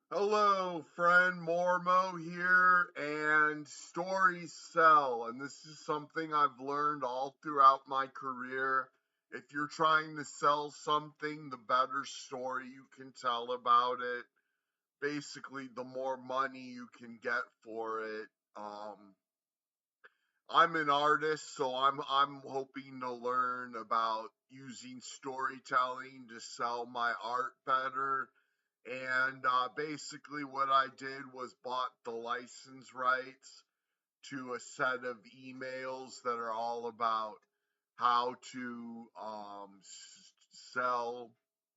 Hello, friend Mormo here, and stories sell. And this is something I've learned all throughout my career. If you're trying to sell something, the better story you can tell about it. Basically, the more money you can get for it. I'm an artist, so I'm hoping to learn about using storytelling to sell my art better. And basically, what I did was bought the license rights to a set of emails that are all about how to sell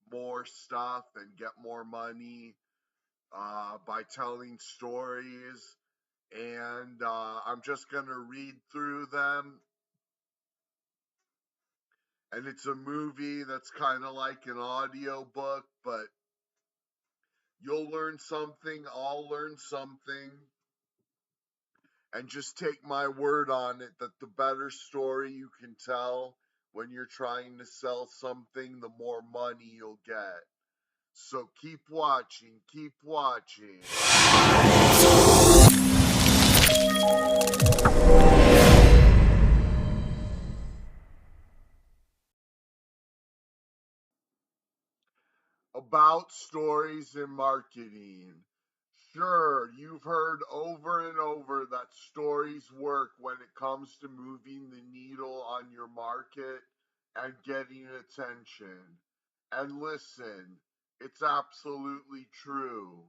more stuff and get more money by telling stories. And I'm just going to read through them. And it's a movie that's kind of like an audio book, but you'll learn something, I'll learn something. And just take my word on it that the better story you can tell when you're trying to sell something, the more money you'll get. So keep watching, keep watching. About stories in marketing. Sure, you've heard over and over that stories work when it comes to moving the needle on your market and getting attention. And listen, it's absolutely true.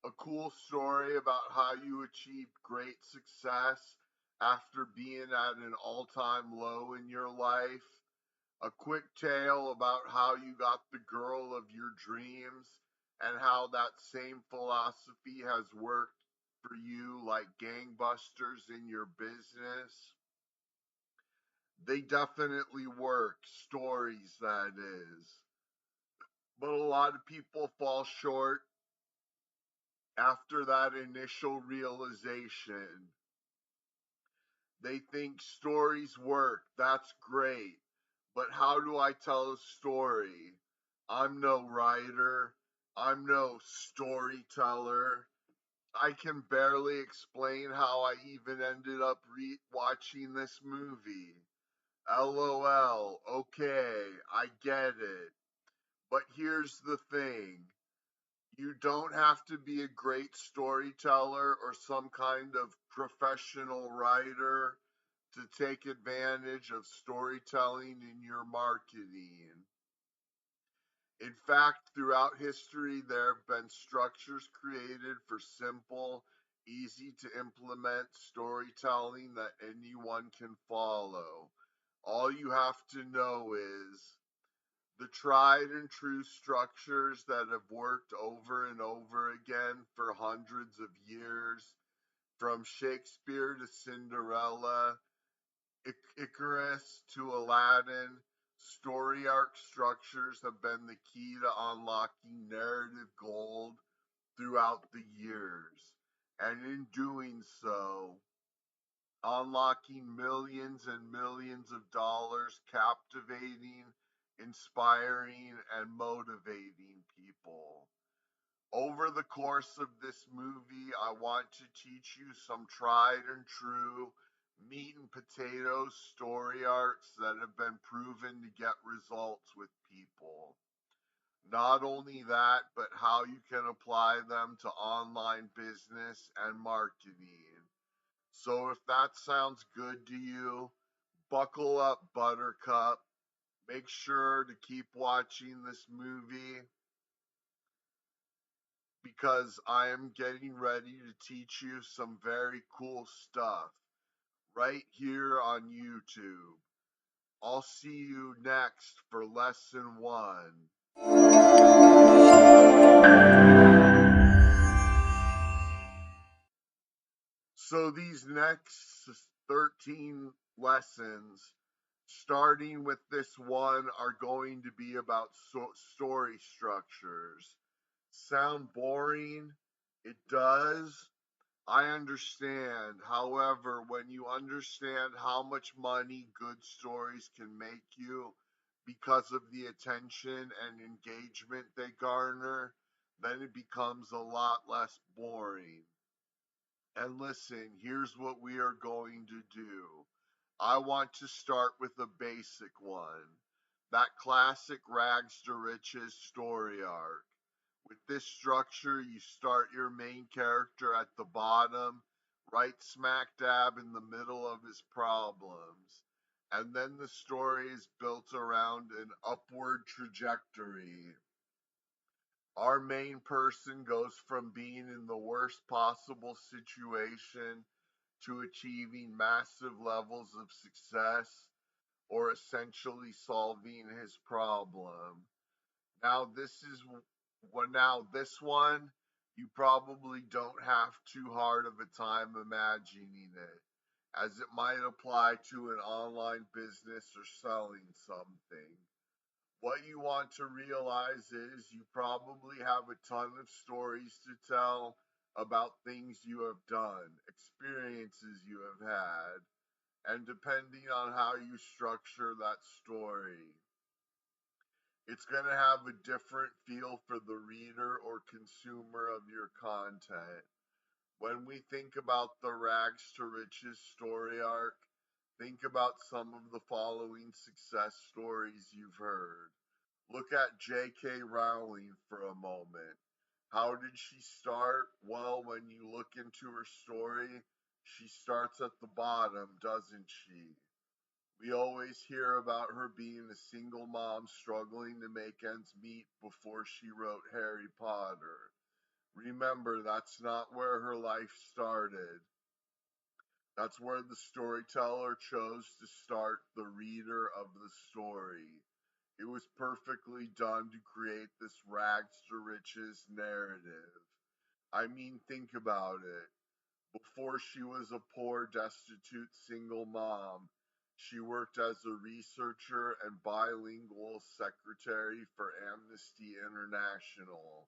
A cool story about how you achieved great success after being at an all time low in your life, a quick tale about how you got the girl of your dreams and how that same philosophy has worked for you like gangbusters in your business. They definitely work, stories that is. But a lot of people fall short after that initial realization. They think stories work, that's great. But how do I tell a story? I'm no writer. I'm no storyteller. I can barely explain how I even ended up watching this movie. LOL, okay, I get it. But here's the thing, you don't have to be a great storyteller or some kind of professional writer to take advantage of storytelling in your marketing. In fact, throughout history, there have been structures created for simple, easy to implement storytelling that anyone can follow. All you have to know is the tried and true structures that have worked over and over again for hundreds of years, from Shakespeare to Cinderella, Icarus to Aladdin. Story arc structures have been the key to unlocking narrative gold throughout the years. And in doing so, unlocking millions and millions of dollars, captivating, inspiring, and motivating people. Over the course of this movie, I want to teach you some tried and true meat and potatoes story arcs that have been proven to get results with people. Not only that, but how you can apply them to online business and marketing. So if that sounds good to you, buckle up, Buttercup. Make sure to keep watching this movie because I am getting ready to teach you some very cool stuff right here on YouTube. I'll see you next for lesson 1. So these next 13 lessons, starting with this one, are going to be about story structures. Sound boring? It does. I understand. However, when you understand how much money good stories can make you because of the attention and engagement they garner, then it becomes a lot less boring. And listen, here's what we are going to do. I want to start with a basic one. That classic rags to riches story arc. With this structure, you start your main character at the bottom, right smack dab in the middle of his problems. And then the story is built around an upward trajectory. Our main person goes from being in the worst possible situation to achieving massive levels of success or essentially solving his problem. Now this one you probably don't have too hard of a time imagining it, as it might apply to an online business or selling something. What you want to realize is you probably have a ton of stories to tell about things you have done, experiences you have had, and depending on how you structure that story, it's going to have a different feel for the reader or consumer of your content. When we think about the rags to riches story arc, think about some of the following success stories you've heard. Look at J.K. Rowling for a moment. How did she start? Well, when you look into her story, she starts at the bottom, doesn't she? We always hear about her being a single mom struggling to make ends meet before she wrote Harry Potter. Remember, that's not where her life started. That's where the storyteller chose to start the reader of the story. It was perfectly done to create this rags to riches narrative. I mean, think about it. Before she was a poor, destitute single mom, she worked as a researcher and bilingual secretary for Amnesty International.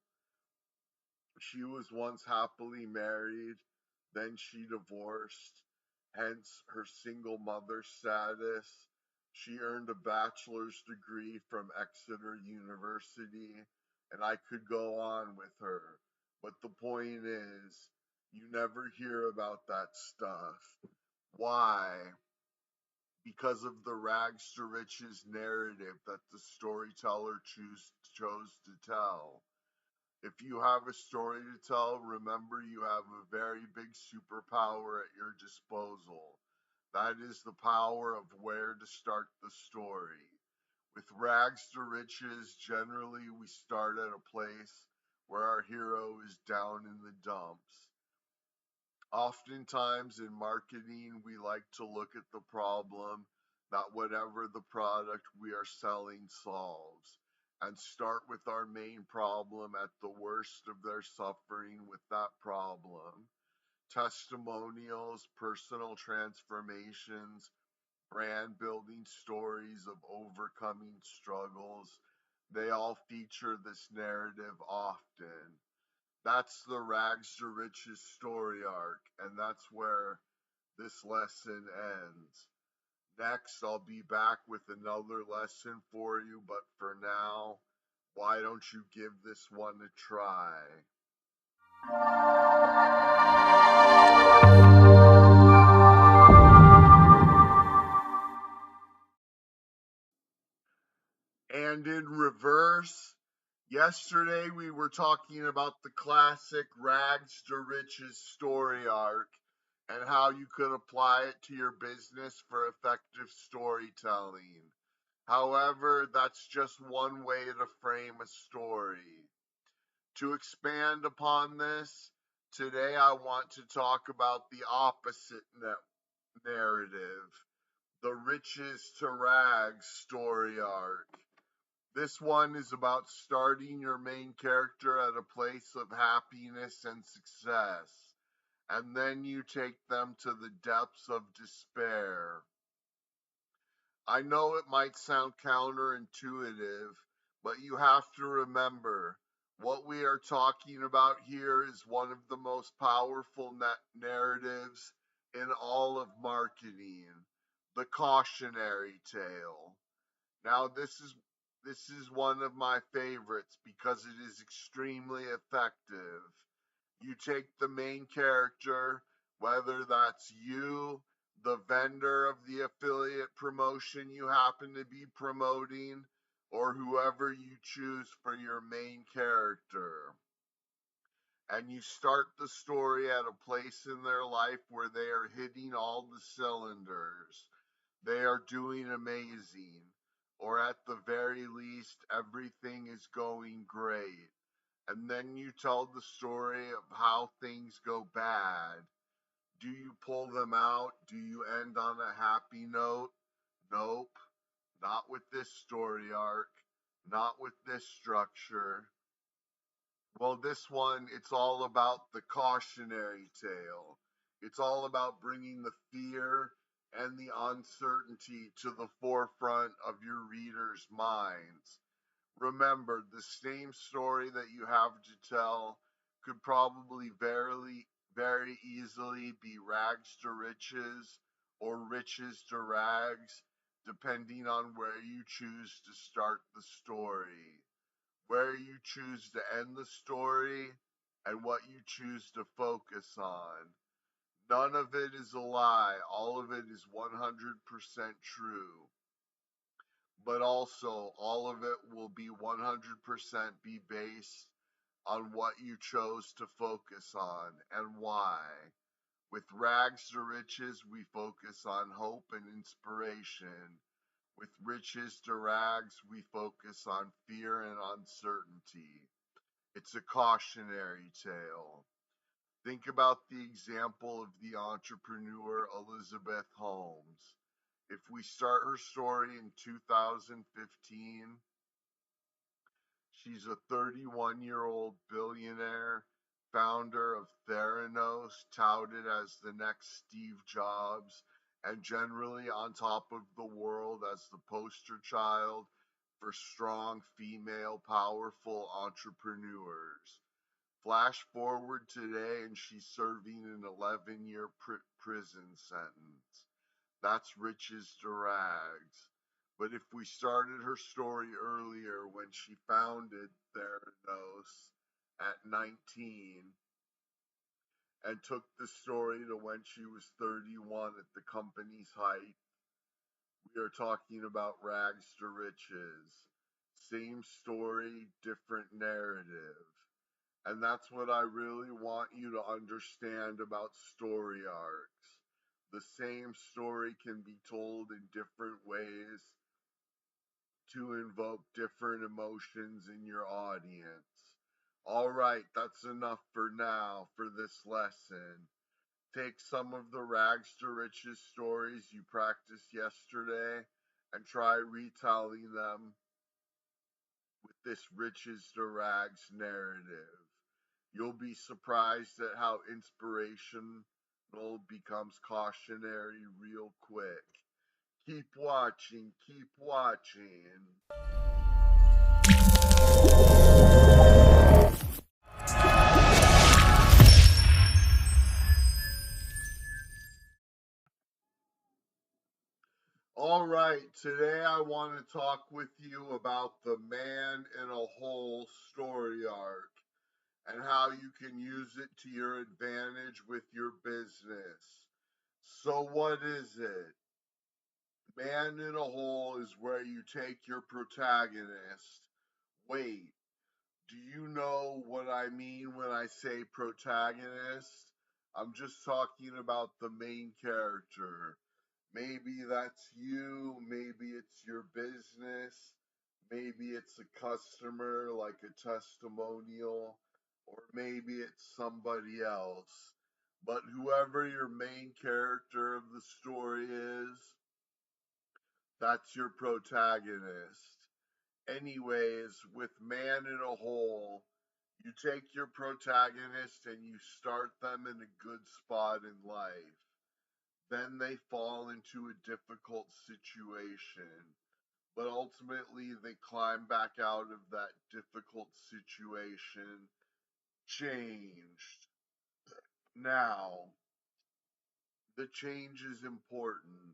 She was once happily married, then she divorced, hence her single mother status. She earned a bachelor's degree from Exeter University, and I could go on with her. But the point is, you never hear about that stuff. Why? Because of the rags to riches narrative that the storyteller chose to tell. If you have a story to tell, remember you have a very big superpower at your disposal. That is the power of where to start the story. With rags to riches, generally we start at a place where our hero is down in the dumps. Oftentimes in marketing, we like to look at the problem that whatever the product we are selling solves and start with our main problem at the worst of their suffering with that problem. Testimonials, personal transformations, brand building stories of overcoming struggles, they all feature this narrative often. That's the rags to riches story arc, and that's where this lesson ends. Next, I'll be back with another lesson for you, but for now, why don't you give this one a try? And in reverse, yesterday we were talking about the classic rags to riches story arc and how you could apply it to your business for effective storytelling. However, that's just one way to frame a story. To expand upon this, today I want to talk about the opposite narrative, the riches to rags story arc. This one is about starting your main character at a place of happiness and success, and then you take them to the depths of despair. I know it might sound counterintuitive, but you have to remember what we are talking about here is one of the most powerful narratives in all of marketing, the cautionary tale. Now, this is This is one of my favorites because it is extremely effective. You take the main character, whether that's you, the vendor of the affiliate promotion you happen to be promoting, or whoever you choose for your main character. And you start the story at a place in their life where they are hitting all the cylinders. They are doing amazing, or at the very least, everything is going great. And then you tell the story of how things go bad. Do you pull them out? Do you end on a happy note? Nope. Not with this story arc. Not with this structure. Well, this one, it's all about the cautionary tale. It's all about bringing the fear and the uncertainty to the forefront of your readers' minds. Remember, the same story that you have to tell could probably very easily be rags to riches or riches to rags, depending on where you choose to start the story, where you choose to end the story, and what you choose to focus on. None of it is a lie, all of it is 100% true. But also, all of it will be 100% be based on what you chose to focus on and why. With Rags to Riches, we focus on hope and inspiration. With Riches to Rags, we focus on fear and uncertainty. It's a cautionary tale. Think about the example of the entrepreneur Elizabeth Holmes. If we start her story in 2015, she's a 31-year-old billionaire, founder of Theranos, touted as the next Steve Jobs, and generally on top of the world as the poster child for strong female, powerful entrepreneurs. Flash forward today, and she's serving an 11-year prison sentence. That's riches to rags. But if we started her story earlier when she founded Theranos at 19 and took the story to when she was 31 at the company's height, we are talking about rags to riches. Same story, different narrative. And that's what I really want you to understand about story arcs. The same story can be told in different ways to invoke different emotions in your audience. All right, that's enough for now for this lesson. Take some of the rags to riches stories you practiced yesterday and try retelling them with this riches to rags narrative. You'll be surprised at how inspirational becomes cautionary real quick. Keep watching, keep watching. All right, today I want to talk with you about the man in a hole story arc and how you can use it to your advantage with your business. So, what is it? Man in a Hole is where you take your protagonist. Wait, do you know what I mean when I say protagonist? I'm just talking about the main character. Maybe that's you, maybe it's your business, maybe it's a customer like a testimonial, or maybe it's somebody else. But whoever your main character of the story is, that's your protagonist. Anyways, with Man in a Hole, you take your protagonist and you start them in a good spot in life. Then they fall into a difficult situation, but ultimately they climb back out of that difficult situation changed. Now, the change is important.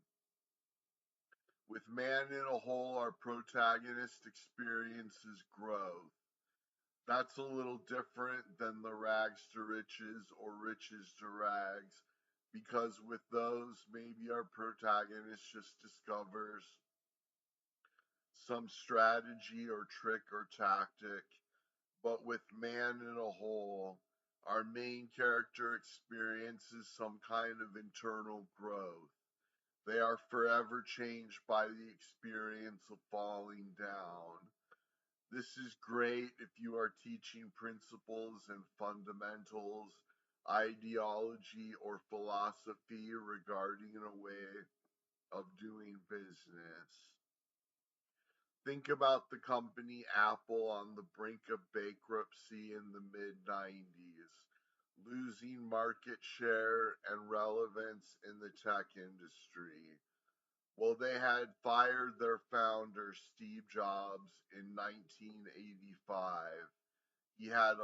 With Man in a Hole, our protagonist experiences growth. That's a little different than the rags to riches or riches to rags, because with those, maybe our protagonist just discovers some strategy or trick or tactic. But with Man in a Hole, our main character experiences some kind of internal growth. They are forever changed by the experience of falling down. This is great if you are teaching principles and fundamentals, ideology, or philosophy regarding a way of doing business. Think about the company Apple on the brink of bankruptcy in the mid 90s, losing market share and relevance in the tech industry. Well, they had fired their founder, Steve Jobs, in 1985. He had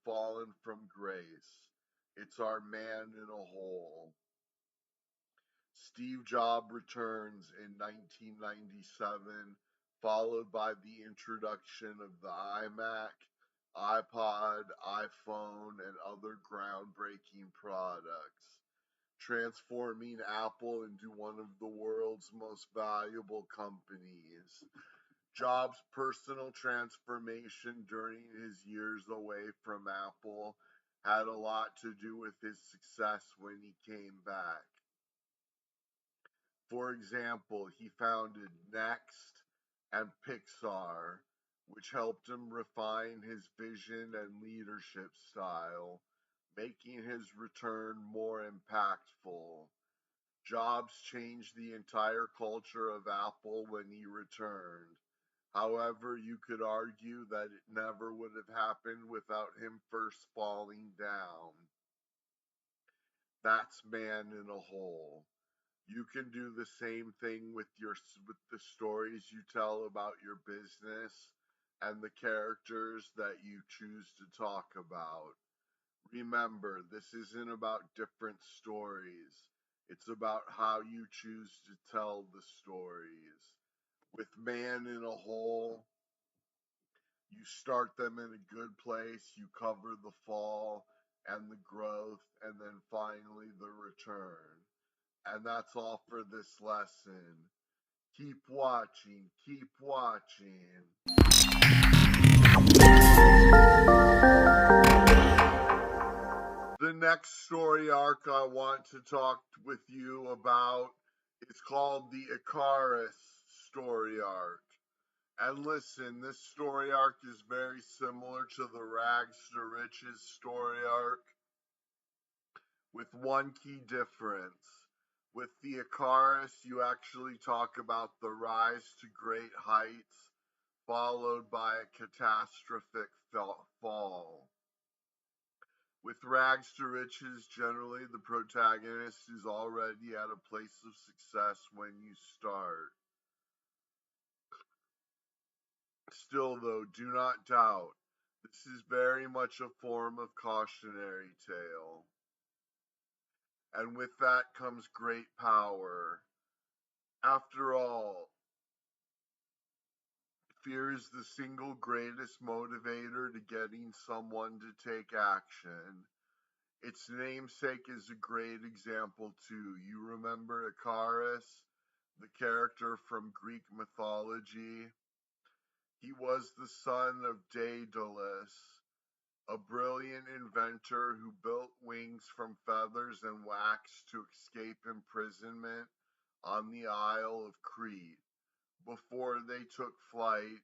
fallen from grace. It's our Man in a Hole. Steve Jobs returns in 1997, followed by the introduction of the iMac, iPod, iPhone, and other groundbreaking products, transforming Apple into one of the world's most valuable companies. Jobs' personal transformation during his years away from Apple had a lot to do with his success when he came back. For example, he founded Next and Pixar, which helped him refine his vision and leadership style, making his return more impactful. Jobs changed the entire culture of Apple when he returned. However, you could argue that it never would have happened without him first falling down. That's Man in a Hole. You can do the same thing with the stories you tell about your business and the characters that you choose to talk about. Remember, this isn't about different stories. It's about how you choose to tell the stories. With Man in a Hole, you start them in a good place, you cover the fall and the growth, and then finally the return. And that's all for this lesson. Keep watching, keep watching. The next story arc I want to talk with you about is called the Icarus story arc. And listen, this story arc is very similar to the Rags to Riches story arc, with one key difference. With the Icarus, you actually talk about the rise to great heights, followed by a catastrophic fall. With Rags to Riches, generally the protagonist is already at a place of success when you start. Still, though, do not doubt, this is very much a form of cautionary tale. And with that comes great power. After all, fear is the single greatest motivator to getting someone to take action. Its namesake is a great example too. You remember Icarus, the character from Greek mythology? He was the son of Daedalus, a brilliant inventor who built wings from feathers and wax to escape imprisonment on the Isle of Crete. Before they took flight,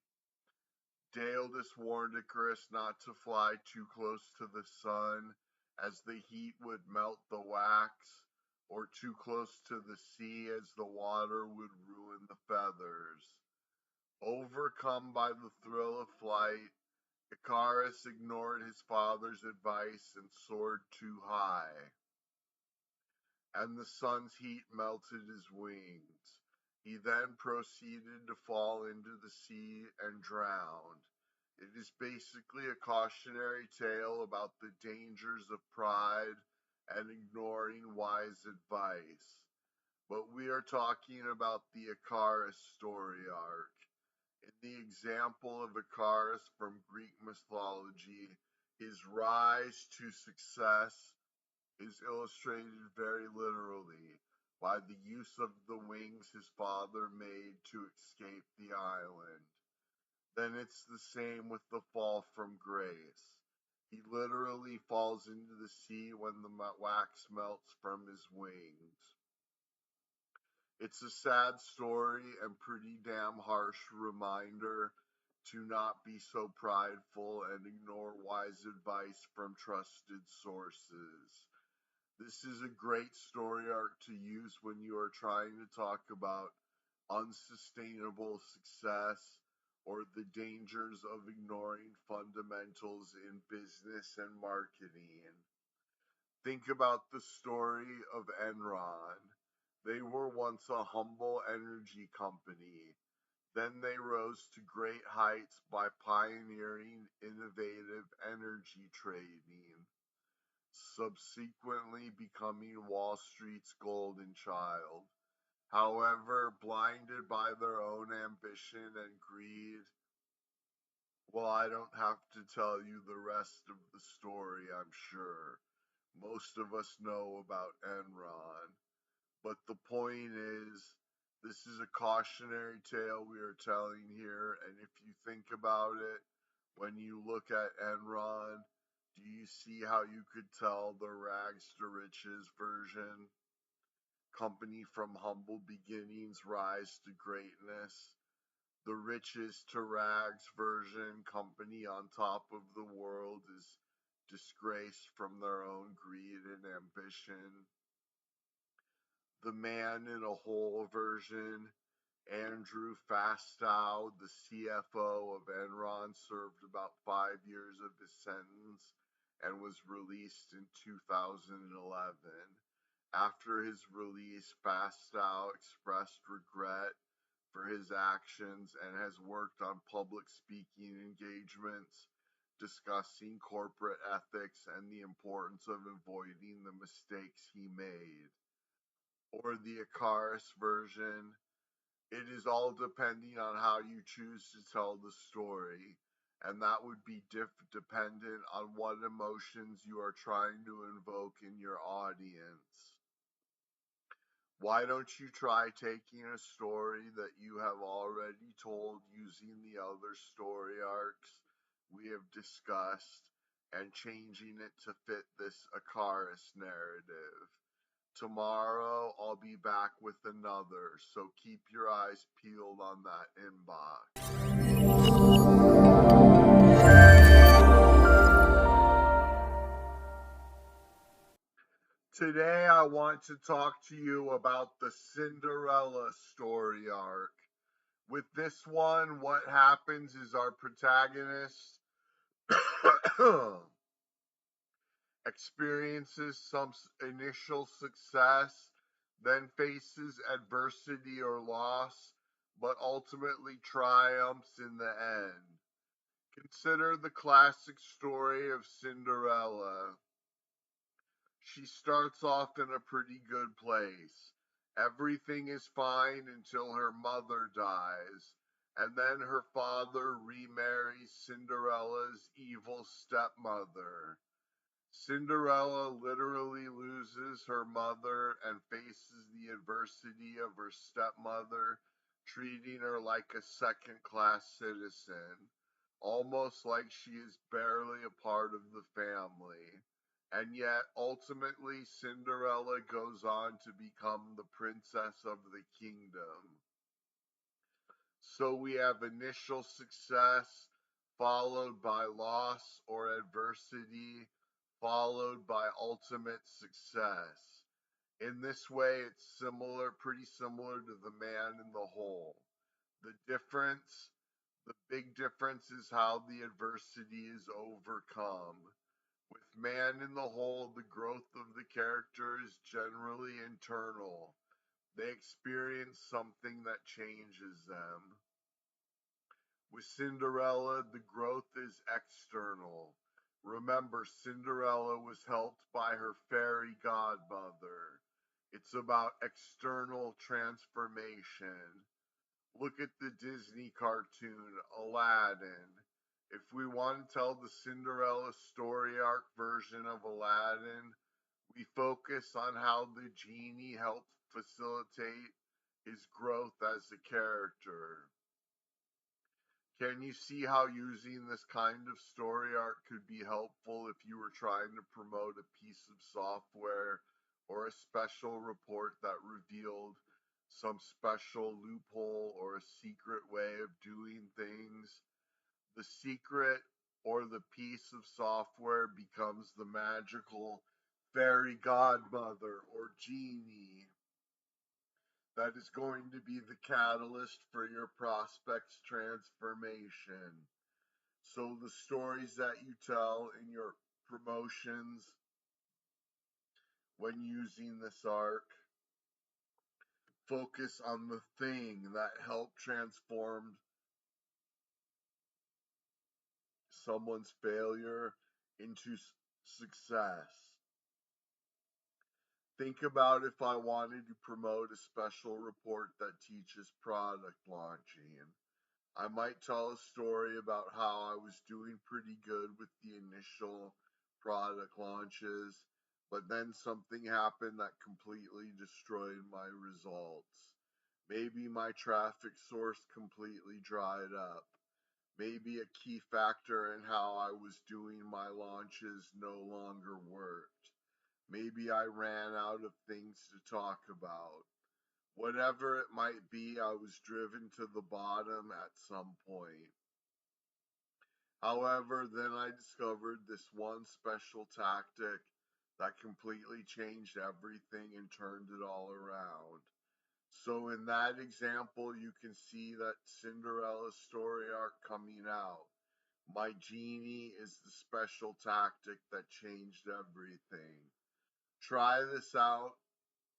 Daedalus warned Icarus not to fly too close to the sun, as the heat would melt the wax, or too close to the sea, as the water would ruin the feathers. Overcome by the thrill of flight, Icarus ignored his father's advice and soared too high, and the sun's heat melted his wings. He then proceeded to fall into the sea and drowned. It is basically a cautionary tale about the dangers of pride and ignoring wise advice. but we are talking about the Icarus story arc. In the example of Icarus from Greek mythology, his rise to success is illustrated very literally by the use of the wings his father made to escape the island. Then it's the same with the fall from grace. He literally falls into the sea when the wax melts from his wings. It's a sad story and pretty damn harsh reminder to not be so prideful and ignore wise advice from trusted sources. This is a great story arc to use when you are trying to talk about unsustainable success or the dangers of ignoring fundamentals in business and marketing. Think about the story of Enron. They were once a humble energy company. Then they rose to great heights by pioneering innovative energy trading, subsequently becoming Wall Street's golden child. However, blinded by their own ambition and greed, well, I don't have to tell you the rest of the story, I'm sure. Most of us know about Enron. But the point is, this is a cautionary tale we are telling here. And if you think about it, when you look at Enron, do you see how you could tell the rags to riches version? Company from humble beginnings rise to greatness. The riches to rags version, company on top of the world, is disgraced from their own greed and ambition. The man in a hole version, Andrew Fastow, the CFO of Enron, served about 5 years of his sentence and was released in 2011. After his release, Fastow expressed regret for his actions and has worked on public speaking engagements discussing corporate ethics and the importance of avoiding the mistakes he made. Or the Icarus version, it is all depending on how you choose to tell the story, and that would be dependent on what emotions you are trying to invoke in your audience. Why don't you try taking a story that you have already told using the other story arcs we have discussed and changing it to fit this Icarus narrative? Tomorrow I'll be back with another, so keep your eyes peeled on that inbox. Today I want to talk to you about the Cinderella story arc. With this one, what happens is our protagonist experiences some initial success, then faces adversity or loss, but ultimately triumphs in the end. Consider the classic story of Cinderella. She starts off in a pretty good place. Everything is fine until her mother dies, and then her father remarries Cinderella's evil stepmother. Cinderella literally loses her mother and faces the adversity of her stepmother treating her like a second class citizen, almost like she is barely a part of the family. And yet, ultimately, Cinderella goes on to become the princess of the kingdom. So we have initial success, followed by loss or adversity, followed by ultimate success. In this way, it's similar, pretty similar to the man in the hole. The difference, the big difference is how the adversity is overcome. With man in the hole, the growth of the character is generally internal. They experience something that changes them. With Cinderella, the growth is external. Remember, Cinderella was helped by her fairy godmother. It's about external transformation. Look at the Disney cartoon Aladdin. If we want to tell the Cinderella story arc version of Aladdin, we focus on how the genie helped facilitate his growth as a character. Can you see how using this kind of story arc could be helpful if you were trying to promote a piece of software or a special report that revealed some special loophole or a secret way of doing things? The secret or the piece of software becomes the magical fairy godmother or genie that is going to be the catalyst for your prospect's transformation. So the stories that you tell in your promotions when using this arc focus on the thing that helped transform someone's failure into success. Think about if I wanted to promote a special report that teaches product launching. I might tell a story about how I was doing pretty good with the initial product launches, but then something happened that completely destroyed my results. Maybe my traffic source completely dried up. Maybe a key factor in how I was doing my launches no longer worked. Maybe I ran out of things to talk about. Whatever it might be, I was driven to the bottom at some point. However, then I discovered this one special tactic that completely changed everything and turned it all around. So in that example, you can see that Cinderella's story arc coming out. My genie is the special tactic that changed everything. Try this out.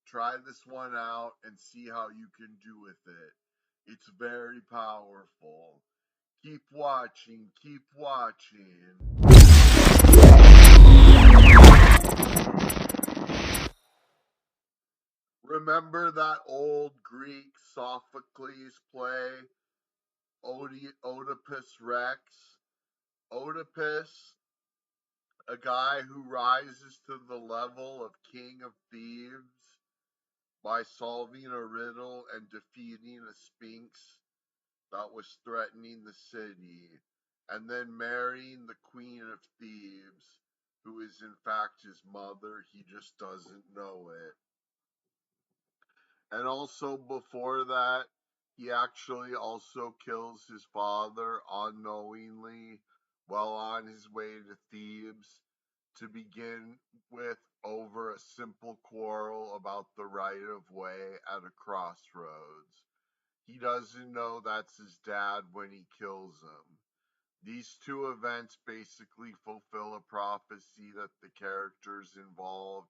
Try this one out and see how you can do with it. It's very powerful. Keep watching, keep watching. Remember that old Greek Sophocles play, Oedipus Rex? Oedipus, a guy who rises to the level of king of thieves by solving a riddle and defeating a sphinx that was threatening the city, and then marrying the queen of thieves, who is in fact his mother. He just doesn't know it. And also before that, he actually also kills his father unknowingly while on his way to Thebes to begin with over a simple quarrel about the right of way at a crossroads. He doesn't know that's his dad when he kills him. These two events basically fulfill a prophecy that the characters involved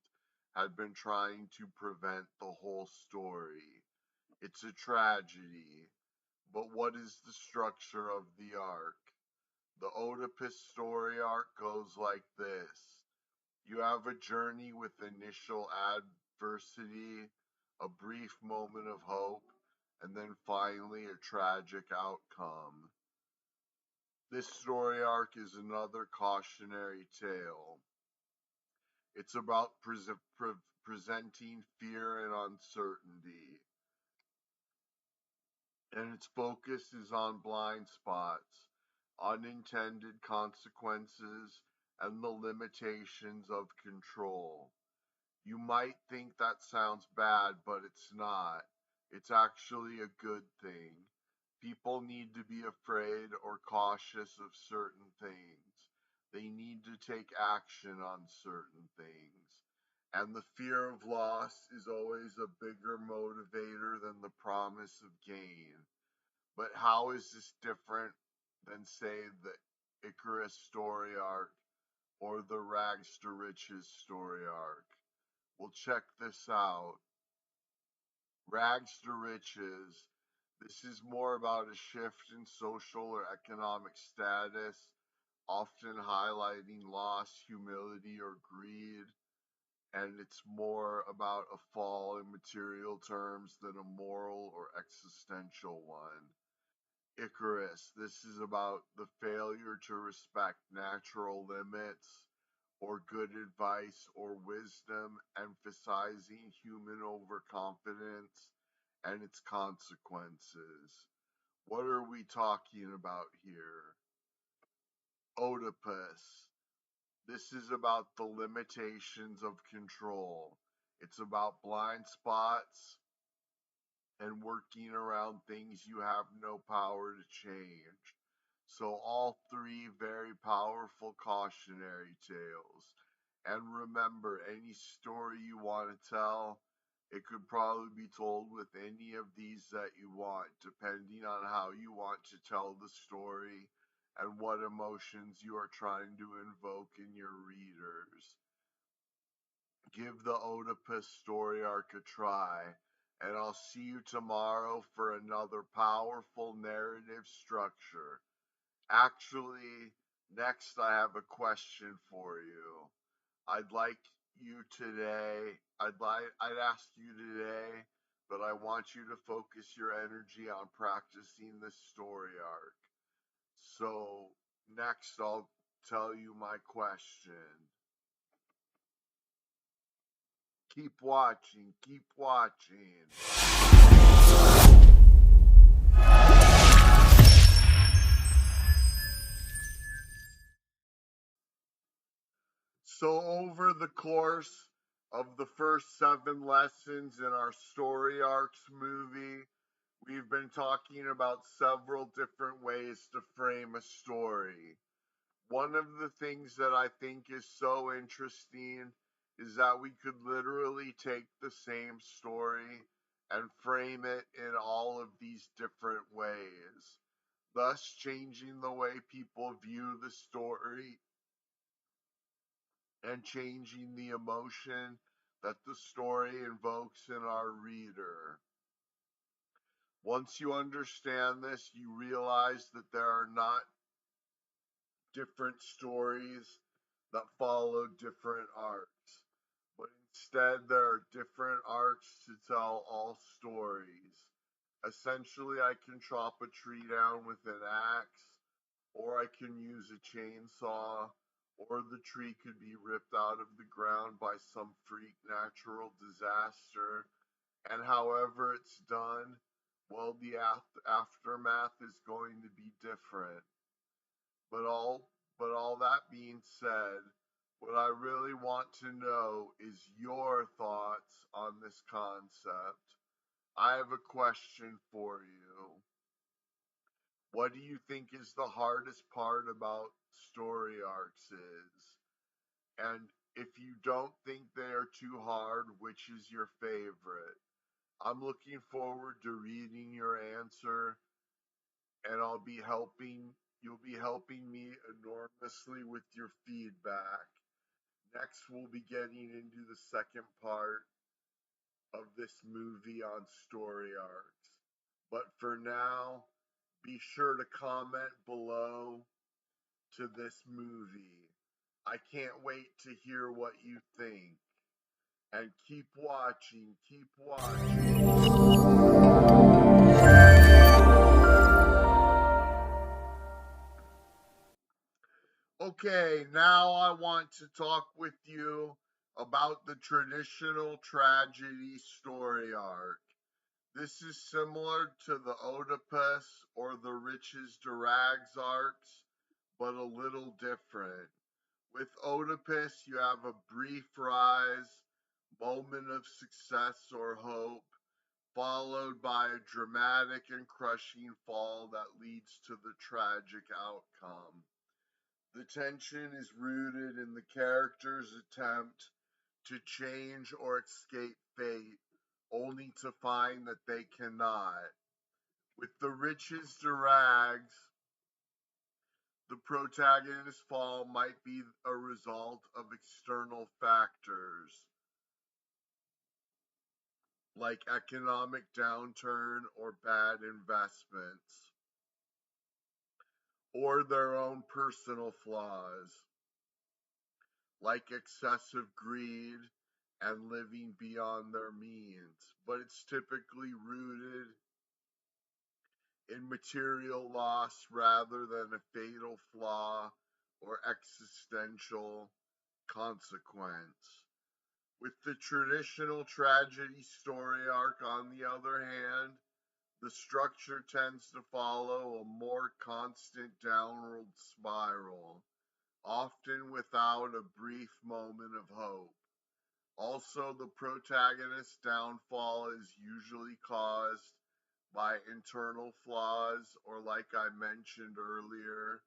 had been trying to prevent the whole story. It's a tragedy, but what is the structure of the arc? The Oedipus story arc goes like this. You have a journey with initial adversity, a brief moment of hope, and then finally a tragic outcome. This story arc is another cautionary tale. It's about presenting fear and uncertainty, and its focus is on blind spots, unintended consequences, and the limitations of control. You might think that sounds bad, but it's not. It's actually a good thing. People need to be afraid or cautious of certain things. They need to take action on certain things. And the fear of loss is always a bigger motivator than the promise of gain. But how is this different than, say, the Icarus story arc or the Rags to Riches story arc? Well, check this out. Rags to Riches. This is more about a shift in social or economic status, often highlighting loss, humility, or greed. and it's more about a fall in material terms than a moral or existential one. Icarus, this is about the failure to respect natural limits or good advice or wisdom, emphasizing human overconfidence and its consequences. What are we talking about here? Oedipus, this is about the limitations of control. It's about blind spots and working around things you have no power to change. So, all three very powerful cautionary tales. And remember, any story you want to tell, it could probably be told with any of these that you want, depending on how you want to tell the story and what emotions you are trying to invoke in your readers. Give the Oedipus story arc a try, and I'll see you tomorrow for another powerful narrative structure. Actually, next I have a question for you. I'd like you today, I'd ask you today, but I want you to focus your energy on practicing this story arc. So, next I'll tell you my question. Keep watching, keep watching. So, over the course of the first 7 lessons in our story arcs movie, we've been talking about several different ways to frame a story. One of the things that I think is so interesting is that we could literally take the same story and frame it in all of these different ways, thus changing the way people view the story and changing the emotion that the story invokes in our reader. Once you understand this, you realize that there are not different stories that follow different arcs, but instead there are different arcs to tell all stories. Essentially, I can chop a tree down with an axe, or I can use a chainsaw, or the tree could be ripped out of the ground by some freak natural disaster. And however it's done, well, the aftermath is going to be different. But all that being said, what I really want to know is your thoughts on this concept. I have a question for you. What do you think is the hardest part about story arcs is? And if you don't think they are too hard, which is your favorite? I'm looking forward to reading your answer, and you'll be helping me enormously with your feedback. Next, we'll be getting into the second part of this movie on story arcs. But for now, be sure to comment below to this movie. I can't wait to hear what you think. And keep watching, keep watching. Okay, now I want to talk with you about the traditional tragedy story arc. This is similar to the Oedipus or the Riches to Rags arcs, but a little different. With Oedipus, you have a brief rise, moment of success or hope, followed by a dramatic and crushing fall that leads to the tragic outcome. The tension is rooted in the character's attempt to change or escape fate, only to find that they cannot. With the Riches to Rags, the protagonist's fall might be a result of external factors like economic downturn or bad investments, or their own personal flaws like excessive greed, and living beyond their means, but it's typically rooted in material loss rather than a fatal flaw or existential consequence. With the traditional tragedy story arc, on the other hand, the structure tends to follow a more constant downward spiral, often without a brief moment of hope. Also, the protagonist's downfall is usually caused by internal flaws or, like I mentioned earlier,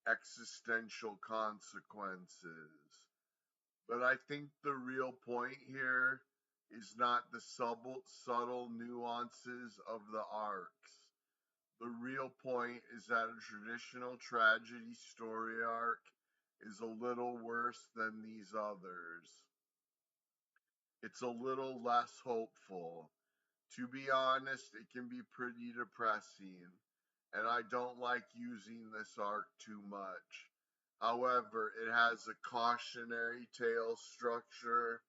existential consequences. But I think the real point here is not the subtle nuances of the arcs. The real point is that a traditional tragedy story arc is a little worse than these others. It's a little less hopeful. To be honest, it can be pretty depressing, and I don't like using this arc too much. However, it has a cautionary tale structure,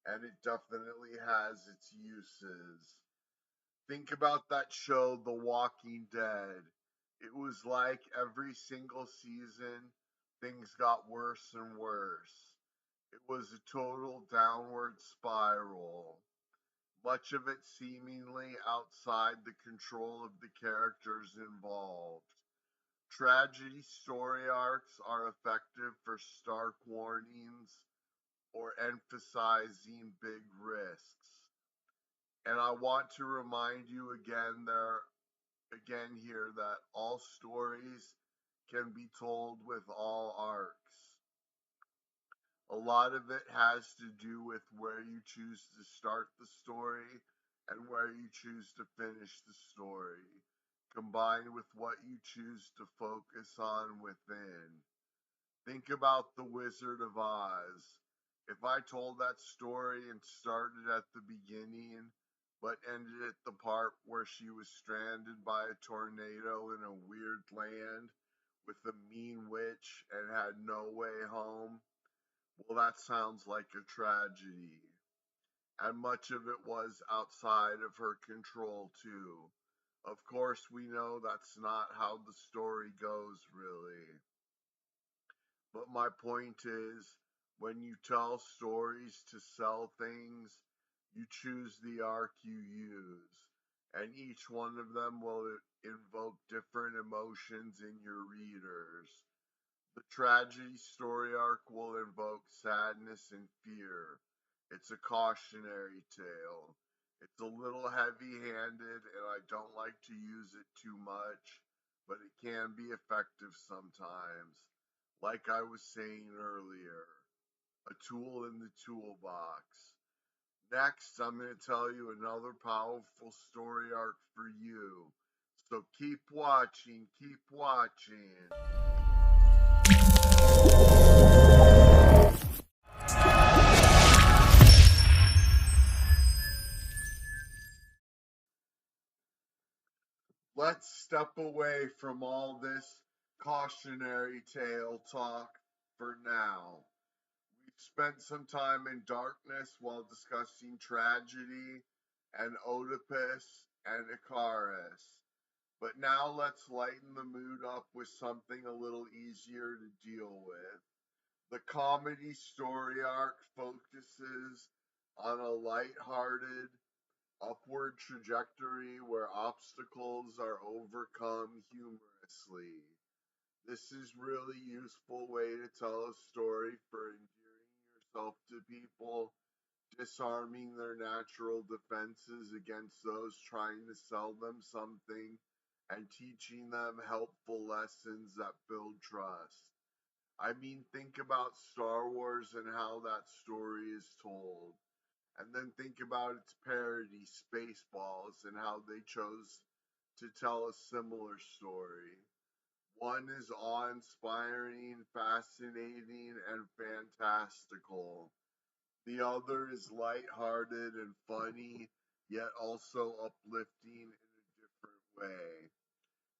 and it definitely has its uses. Think about that show, The Walking Dead. It was like every single season, things got worse and worse. It was a total downward spiral, much of it seemingly outside the control of the characters involved. Tragedy story arcs are effective for stark warnings or emphasizing big risks. And I want to remind you again here that all stories can be told with all arcs. A lot of it has to do with where you choose to start the story and where you choose to finish the story, combined with what you choose to focus on within. Think about The Wizard of Oz. If I told that story and started at the beginning, but ended at the part where she was stranded by a tornado in a weird land with a mean witch and had no way home, well, that sounds like a tragedy. And much of it was outside of her control, too. Of course, we know that's not how the story goes, really. But my point is, when you tell stories to sell things, you choose the arc you use, and each one of them will invoke different emotions in your readers. The tragedy story arc will invoke sadness and fear. It's a cautionary tale. It's a little heavy handed, and I don't like to use it too much, but it can be effective sometimes. Like I was saying earlier, a tool in the toolbox. Next, I'm going to tell you another powerful story arc for you. So keep watching, keep watching. Let's step away from all this cautionary tale talk for now. We've spent some time in darkness while discussing tragedy and Oedipus and Icarus. But now let's lighten the mood up with something a little easier to deal with. The comedy story arc focuses on a light-hearted, upward trajectory where obstacles are overcome humorously. This is really useful way to tell a story for endearing yourself to people, disarming their natural defenses against those trying to sell them something, and teaching them helpful lessons that build trust. I mean, think about Star Wars and how that story is told. And then think about its parody, Spaceballs, and how they chose to tell a similar story. One is awe-inspiring, fascinating, and fantastical. The other is light-hearted and funny, yet also uplifting in a different way.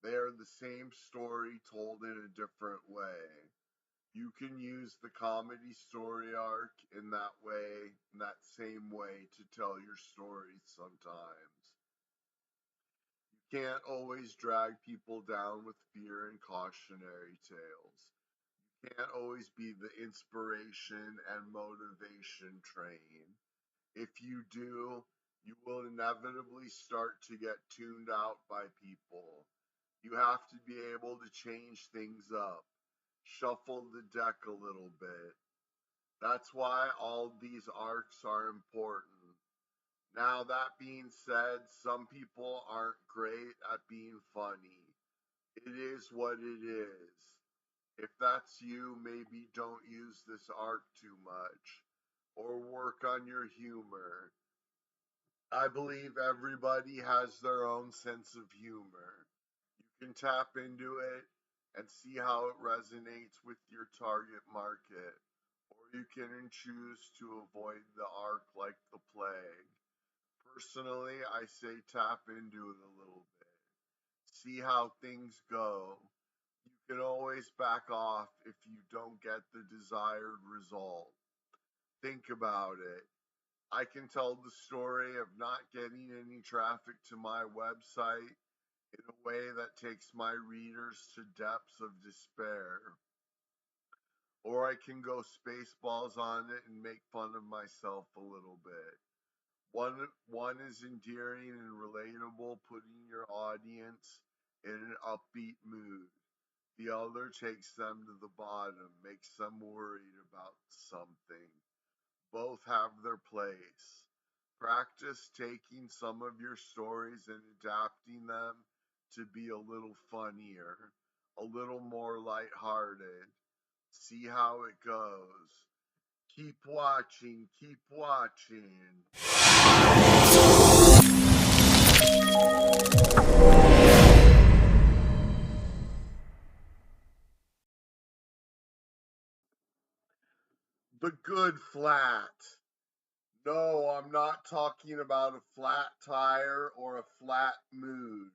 They are the same story told in a different way. You can use the comedy story arc in that way, in that same way to tell your stories sometimes. You can't always drag people down with fear and cautionary tales. You can't always be the inspiration and motivation train. If you do, you will inevitably start to get tuned out by people. You have to be able to change things up, shuffle the deck a little bit. That's why all these arcs are important. Now, that being said, some people aren't great at being funny. It is what it is. If that's you, maybe don't use this arc too much or work on your humor. I believe everybody has their own sense of humor. You can tap into it and see how it resonates with your target market, or you can choose to avoid the arc like the plague. Personally, I say tap into it a little bit. See how things go. You can always back off if you don't get the desired result. Think about it. I can tell the story of not getting any traffic to my website in a way that takes my readers to depths of despair. Or I can go spaceballs on it and make fun of myself a little bit. One is endearing and relatable, putting your audience in an upbeat mood. The other takes them to the bottom, makes them worried about something. Both have their place. Practice taking some of your stories and adapting them to be a little funnier, a little more lighthearted. See how it goes. Keep watching, keep watching. The good flat. No, I'm not talking about a flat tire or a flat mood.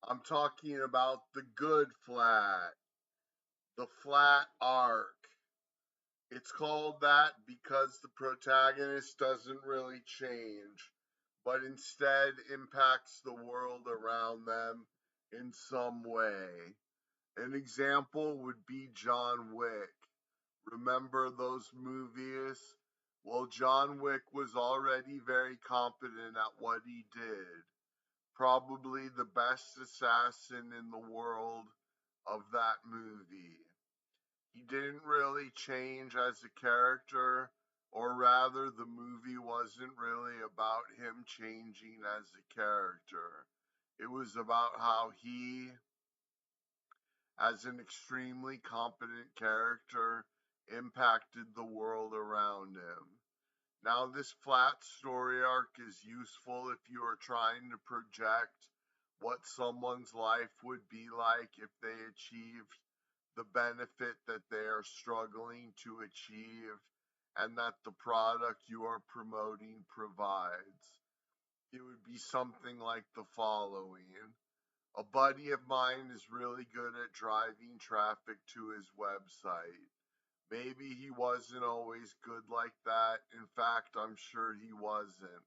I'm talking about the good flat, the flat arc. It's called that because the protagonist doesn't really change, but instead impacts the world around them in some way. An example would be John Wick. Remember those movies? Well, John Wick was already very competent at what he did. Probably the best assassin in the world of that movie. He didn't really change as a character, or rather, the movie wasn't really about him changing as a character. It was about how he, as an extremely competent character, impacted the world around him. Now, this flat story arc is useful if you are trying to project what someone's life would be like if they achieved the benefit that they are struggling to achieve and that the product you are promoting provides. It would be something like the following. A buddy of mine is really good at driving traffic to his website. Maybe he wasn't always good like that. In fact, I'm sure he wasn't.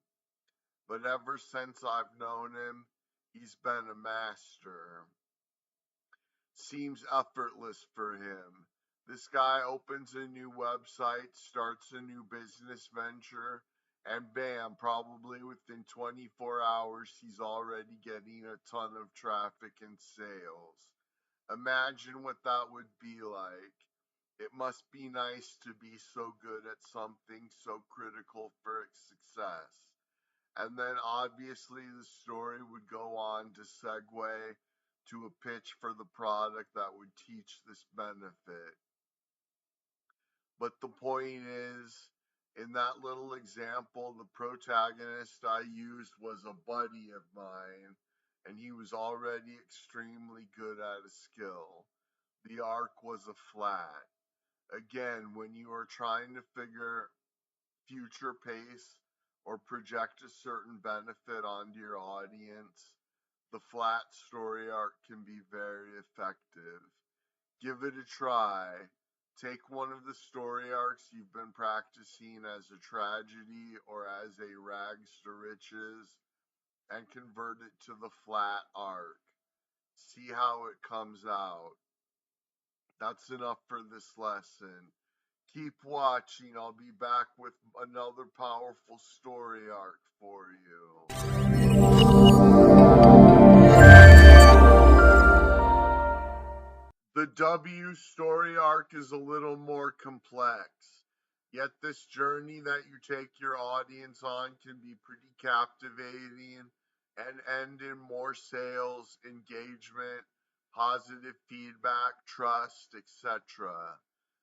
But ever since I've known him, he's been a master. Seems effortless for him. This guy opens a new website, starts a new business venture, and bam, probably within 24 hours, he's already getting a ton of traffic and sales. Imagine what that would be like. It must be nice to be so good at something so critical for its success. And then obviously the story would go on to segue to a pitch for the product that would teach this benefit. But the point is, in that little example, the protagonist I used was a buddy of mine, and he was already extremely good at a skill. The arc was a flat. Again, when you are trying to figure future pace or project a certain benefit onto your audience, the flat story arc can be very effective. Give it a try. Take one of the story arcs you've been practicing as a tragedy or as a rags to riches and convert it to the flat arc. See how it comes out. That's enough for this lesson. Keep watching. I'll be back with another powerful story arc for you. The W story arc is a little more complex, yet this journey that you take your audience on can be pretty captivating and end in more sales, engagement, positive feedback, trust, etc.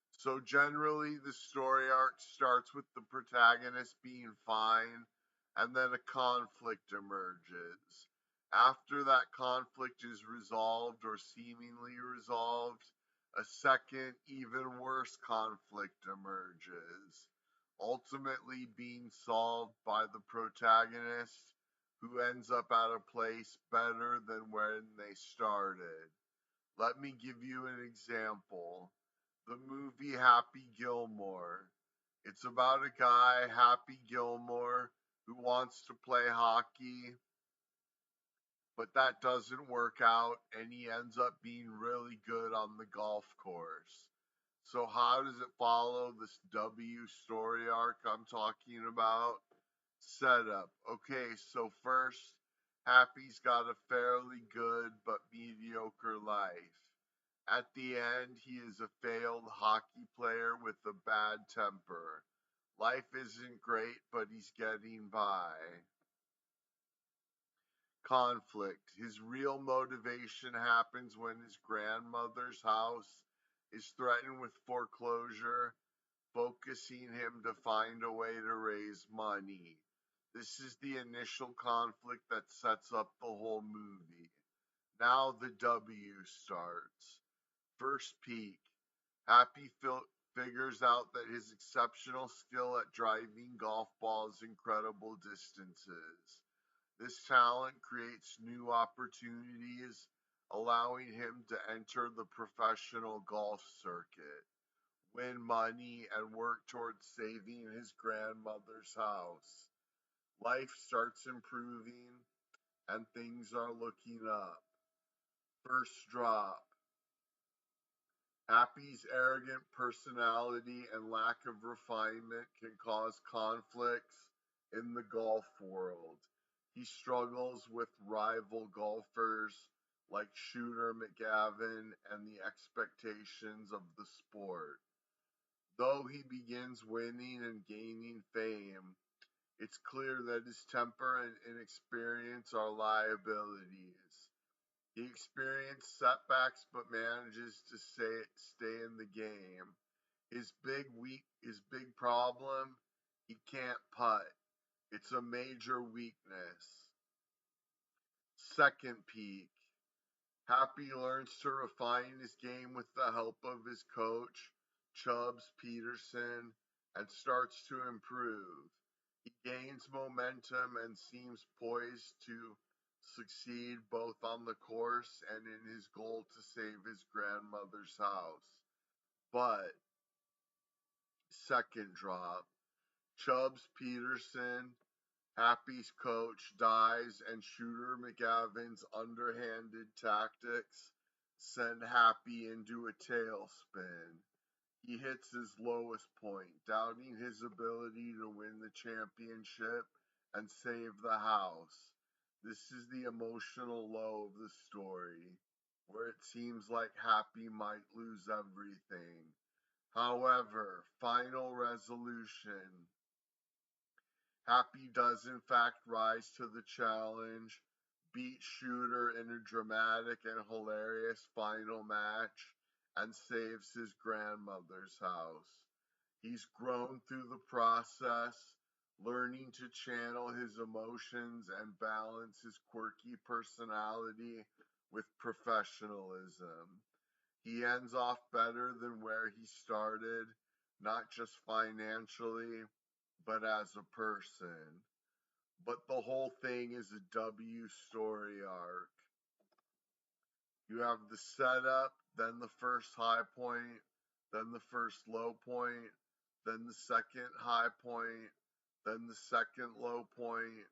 So generally, the story arc starts with the protagonist being fine, and then a conflict emerges. After that conflict is resolved or seemingly resolved, a second, even worse conflict emerges, ultimately being solved by the protagonist, who ends up at a place better than when they started. Let me give you an example. The movie Happy Gilmore. It's about a guy, Happy Gilmore, who wants to play hockey, but that doesn't work out, and he ends up being really good on the golf course. So, how does it follow this W story arc I'm talking about? Setup. Okay, so first, Happy's got a fairly good but mediocre life. At the end, he is a failed hockey player with a bad temper. Life isn't great, but he's getting by. Conflict. His real motivation happens when his grandmother's house is threatened with foreclosure, focusing him to find a way to raise money. This is the initial conflict that sets up the whole movie. Now the W starts. First peak. Happy figures out that his exceptional skill at driving golf balls incredible distances. This talent creates new opportunities, allowing him to enter the professional golf circuit, win money, and work towards saving his grandmother's house. Life starts improving, and things are looking up. First drop. Happy's arrogant personality and lack of refinement can cause conflicts in the golf world. He struggles with rival golfers like Shooter McGavin and the expectations of the sport. Though he begins winning and gaining fame, it's clear that his temper and inexperience are liabilities. He experienced setbacks but manages to stay in the game. His big problem, he can't putt. It's a major weakness. Second peak. Happy learns to refine his game with the help of his coach, Chubbs Peterson, and starts to improve. He gains momentum and seems poised to succeed both on the course and in his goal to save his grandmother's house. But, second drop, Chubbs Peterson, Happy's coach, dies, and Shooter McGavin's underhanded tactics send Happy into a tailspin. He hits his lowest point, doubting his ability to win the championship and save the house. This is the emotional low of the story, where it seems like Happy might lose everything. However, final resolution. Happy does in fact rise to the challenge, beat Shooter in a dramatic and hilarious final match, and saves his grandmother's house. He's grown through the process, learning to channel his emotions and balance his quirky personality with professionalism. He ends off better than where he started, not just financially, but as a person. But the whole thing is a W story arc. You have the setup, then the first high point, then the first low point, then the second high point, then the second low point,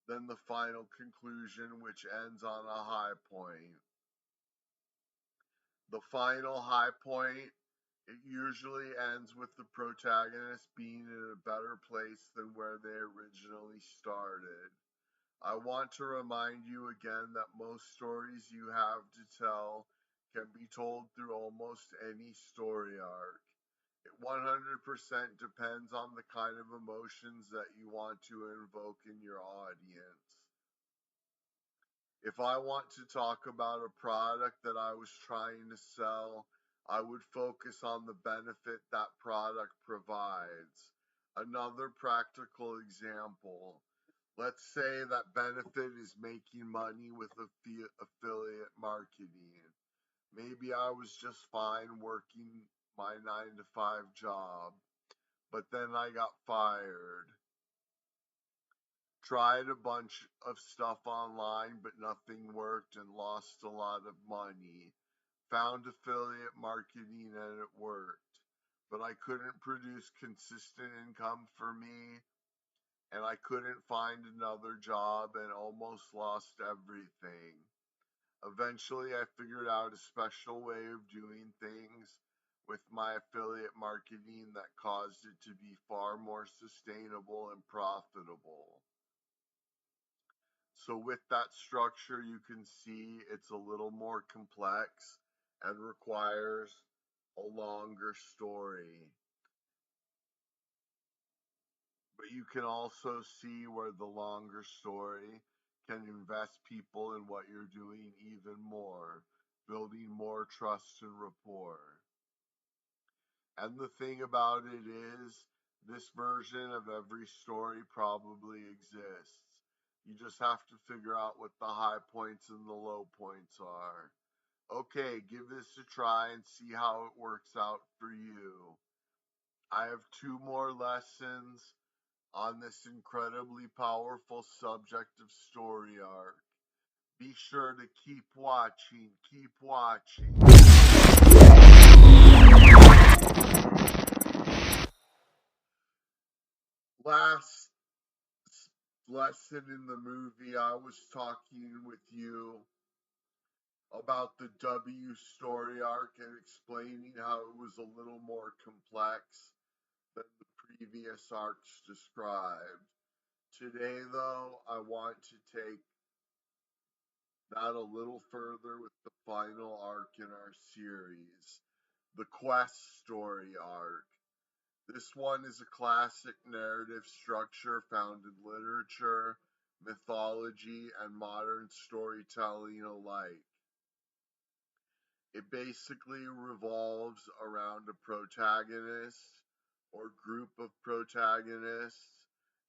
then the final conclusion, which ends on a high point. The final high point, it usually ends with the protagonist being in a better place than where they originally started. I want to remind you again that most stories you have to tell can be told through almost any story arc. It 100% depends on the kind of emotions that you want to invoke in your audience. If I want to talk about a product that I was trying to sell, I would focus on the benefit that product provides. Another practical example. Let's say that benefit is making money with affiliate marketing. Maybe I was just fine working my 9 to 5 job, but then I got fired. Tried a bunch of stuff online, but nothing worked and lost a lot of money. Found affiliate marketing and it worked, but I couldn't produce consistent income for me, and I couldn't find another job and almost lost everything. Eventually, I figured out a special way of doing things with my affiliate marketing that caused it to be far more sustainable and profitable. So with that structure, you can see it's a little more complex and requires a longer story. But you can also see where the longer story can invest people in what you're doing even more, building more trust and rapport. And the thing about it is, this version of every story probably exists. You just have to figure out what the high points and the low points are. Okay, give this a try and see how it works out for you. I have 2 more lessons on this incredibly powerful subject of story arc. Be sure to keep watching, keep watching. Last lesson in the movie, I was talking with you about the W story arc and explaining how it was a little more complex than the previous arcs described. Today, though, I want to take that a little further with the final arc in our series, the quest story arc. This one is a classic narrative structure found in literature, mythology, and modern storytelling alike. It basically revolves around a protagonist or group of protagonists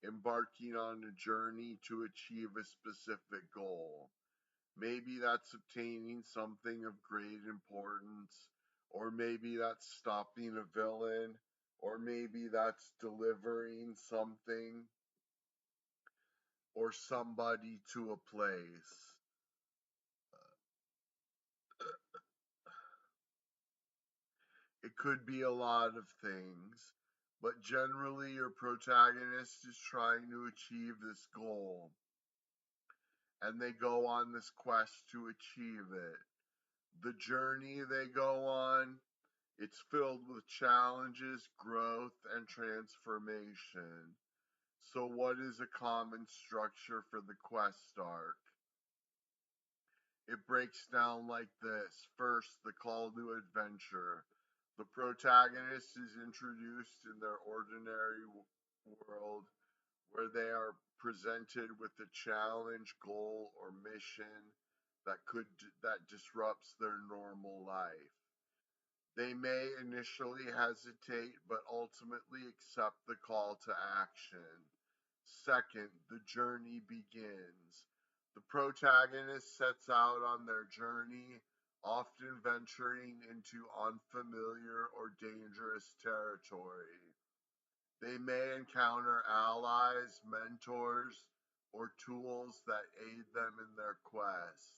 embarking on a journey to achieve a specific goal. Maybe that's obtaining something of great importance, or maybe that's stopping a villain, or maybe that's delivering something or somebody to a place. It could be a lot of things, but generally your protagonist is trying to achieve this goal, and they go on this quest to achieve it. The journey they go on, it's filled with challenges, growth, and transformation. So what is a common structure for the quest arc? It breaks down like this. First, the call to adventure. The protagonist is introduced in their ordinary world where they are presented with a challenge, goal, or mission that disrupts their normal life. They may initially hesitate, but ultimately accept the call to action. Second, the journey begins. The protagonist sets out on their journey, often venturing into unfamiliar or dangerous territory. They may encounter allies, mentors, or tools that aid them in their quest.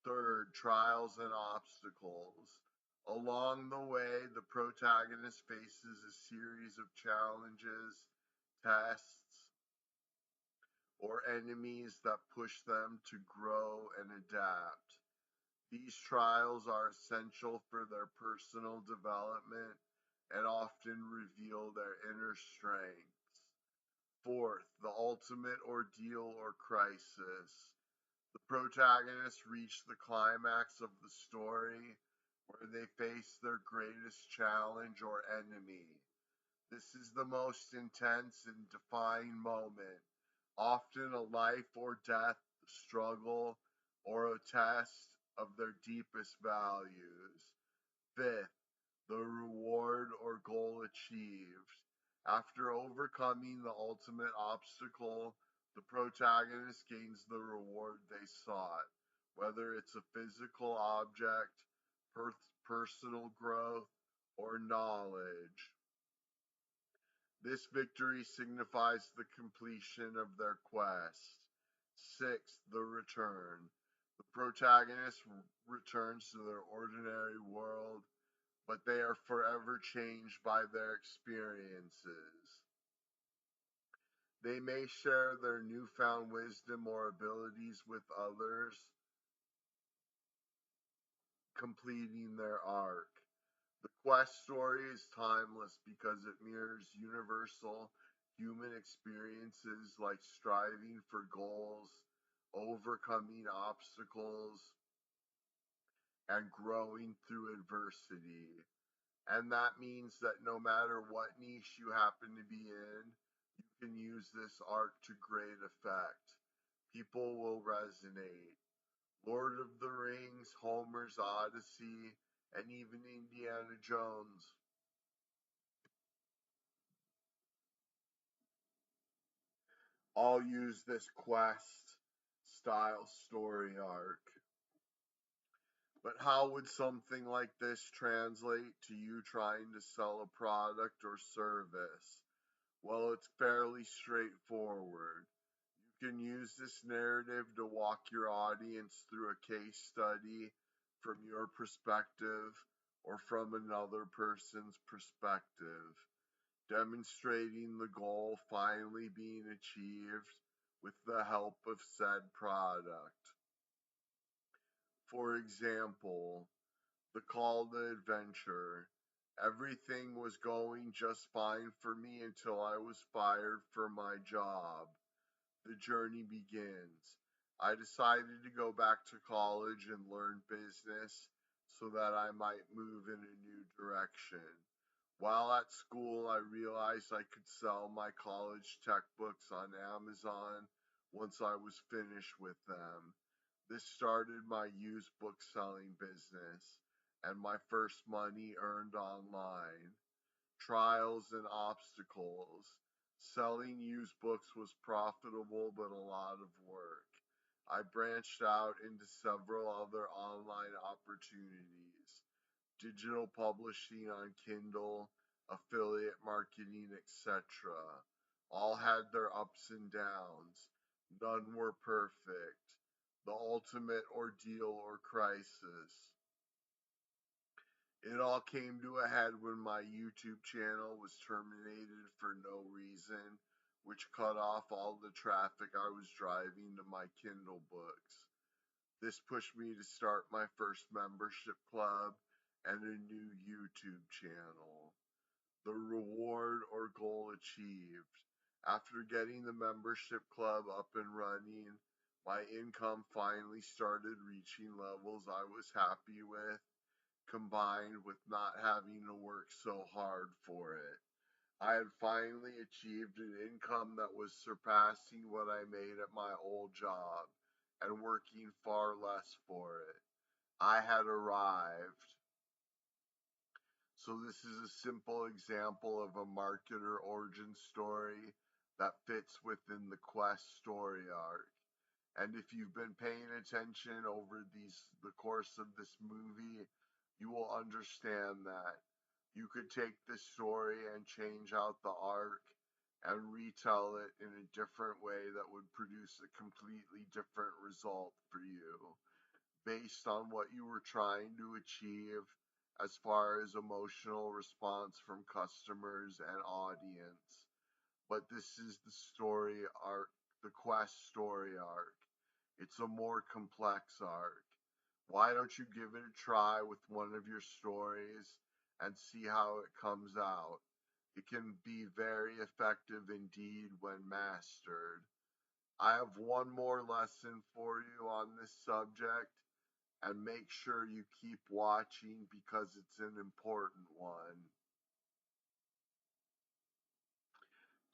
Third, trials and obstacles. Along the way, the protagonist faces a series of challenges, tests, or enemies that push them to grow and adapt. These trials are essential for their personal development and often reveal their inner strengths. Fourth, the ultimate ordeal or crisis. The protagonists reach the climax of the story where they face their greatest challenge or enemy. This is the most intense and defining moment, often a life or death struggle or a test of their deepest values. Fifth, the reward or goal achieved. After overcoming the ultimate obstacle, the protagonist gains the reward they sought, whether it's a physical object, personal growth, or knowledge. This victory signifies the completion of their quest. Sixth, the return. The protagonist returns to their ordinary world, but they are forever changed by their experiences. They may share their newfound wisdom or abilities with others, completing their arc. The quest story is timeless because it mirrors universal human experiences like striving for goals, overcoming obstacles, and growing through adversity. And that means that no matter what niche you happen to be in, you can use this arc to great effect. People will resonate. Lord of the Rings, Homer's Odyssey, and even Indiana Jones all use this quest style story arc. But how would something like this translate to you trying to sell a product or service? Well, it's fairly straightforward. You can use this narrative to walk your audience through a case study from your perspective or from another person's perspective, demonstrating the goal finally being achieved with the help of said product. For example, the call to adventure. Everything was going just fine for me until I was fired from my job. The journey begins. I decided to go back to college and learn business so that I might move in a new direction. While at school, I realized I could sell my college textbooks on Amazon once I was finished with them. This started my used book selling business and my first money earned online. Trials and obstacles. Selling used books was profitable but a lot of work. I branched out into several other online opportunities, digital publishing on Kindle, affiliate marketing, etc. All had their ups and downs. None were perfect. The ultimate ordeal or crisis. It all came to a head when my YouTube channel was terminated for no reason, which cut off all the traffic I was driving to my Kindle books. This pushed me to start my first membership club and a new YouTube channel. The reward or goal achieved. After getting the membership club up and running, my income finally started reaching levels I was happy with, combined with not having to work so hard for it. I had finally achieved an income that was surpassing what I made at my old job and working far less for it. I had arrived. So, this is a simple example of a marketer origin story that fits within the quest story arc. And if you've been paying attention over the course of this movie, you will understand that you could take this story and change out the arc and retell it in a different way that would produce a completely different result for you based on what you were trying to achieve as far as emotional response from customers and audience. But this is the story arc, the quest story arc. It's a more complex arc. Why don't you give it a try with one of your stories and see how it comes out? It can be very effective indeed when mastered. I have one more lesson for you on this subject, and make sure you keep watching because it's an important one.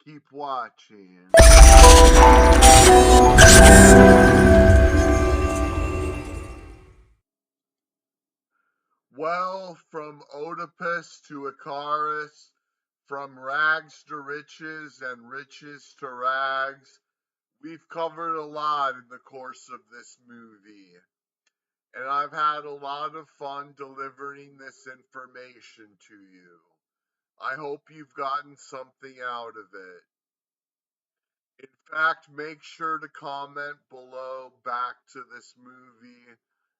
Keep watching. Well, from Oedipus to Icarus, from rags to riches and riches to rags, we've covered a lot in the course of this movie. And I've had a lot of fun delivering this information to you. I hope you've gotten something out of it. In fact, make sure to comment below back to this movie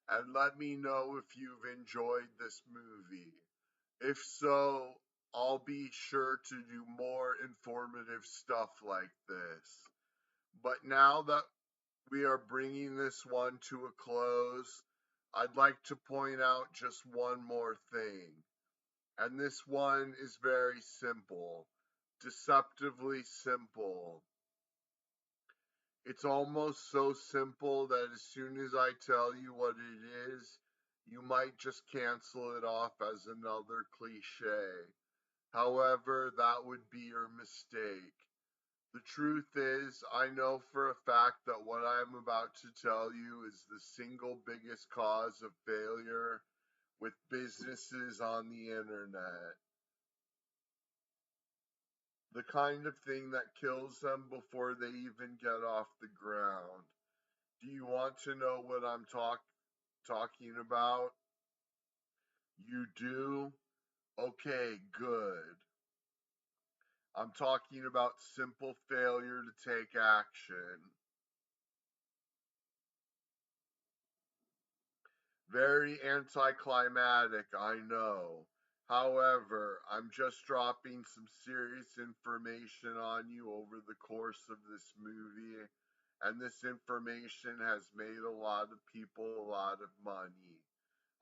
and let me know if you've enjoyed this movie. If so, I'll be sure to do more informative stuff like this. But now that we are bringing this one to a close, I'd like to point out just one more thing. And this one is very simple, deceptively simple. It's almost so simple that as soon as I tell you what it is, you might just cancel it off as another cliche. However, that would be your mistake. The truth is, I know for a fact that what I am about to tell you is the single biggest cause of failure with businesses on the internet. The kind of thing that kills them before they even get off the ground. Do you want to know what I'm talking about? You do? Okay, good. I'm talking about simple failure to take action. Very anticlimactic, I know. However, I'm just dropping some serious information on you over the course of this movie, and this information has made a lot of people a lot of money.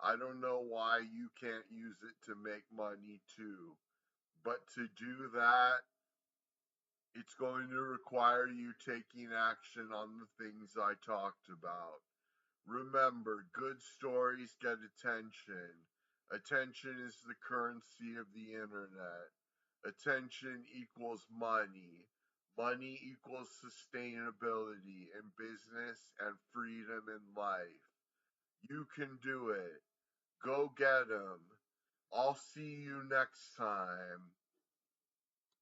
I don't know why you can't use it to make money too, but to do that, it's going to require you taking action on the things I talked about. Remember, good stories get attention. Attention is the currency of the internet. Attention equals money. Money equals sustainability in business and freedom in life. You can do it. Go get 'em. I'll see you next time.